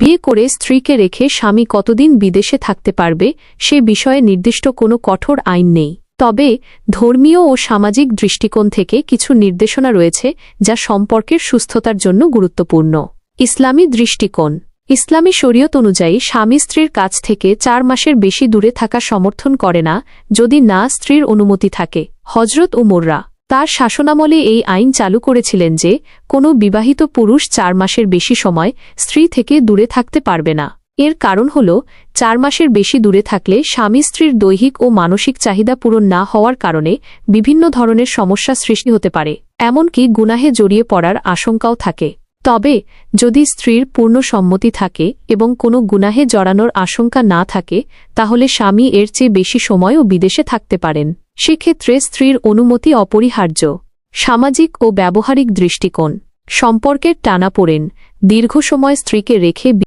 বিয়ে করে স্ত্রীকে রেখে স্বামী কতদিন বিদেশে থাকতে পারবে সে বিষয়ে নির্দিষ্ট কোনো কঠোর আইন নেই। তবে ধর্মীয় ও সামাজিক দৃষ্টিকোণ থেকে কিছু নির্দেশনা রয়েছে যা সম্পর্কের সুস্থতার জন্য গুরুত্বপূর্ণ। ইসলামী দৃষ্টিকোণ। ইসলামী শরীয়ত অনুযায়ী স্বামী স্ত্রীর কাছ থেকে 4 মাসের বেশি দূরে থাকা সমর্থন করে না যদি না স্ত্রীর অনুমতি থাকে। হজরত উমররা তার শাসনামলে এই আইন চালু করেছিলেন যে কোনো বিবাহিত পুরুষ 4 মাসের বেশি সময় স্ত্রী থেকে দূরে থাকতে পারবে না। এর কারণ হল 4 মাসের বেশি দূরে থাকলে স্বামী স্ত্রীর দৈহিক ও মানসিক চাহিদা পূরণ না হওয়ার কারণে বিভিন্ন ধরনের সমস্যা সৃষ্টি হতে পারে, এমনকি গুনাহে জড়িয়ে পড়ার আশঙ্কাও থাকে। তবে যদি স্ত্রীর পূর্ণ সম্মতি থাকে এবং কোনো গুনাহে জড়ানোর আশঙ্কা না থাকে তাহলে স্বামী এর চেয়ে বেশি সময়ও বিদেশে থাকতে পারেন। সেক্ষেত্রে স্ত্রীর অনুমতি অপরিহার্য। সামাজিক ও ব্যবহারিক দৃষ্টিকোণ। সম্পর্কের টানাপোড়েন। দীর্ঘ সময় স্ত্রীকে রেখে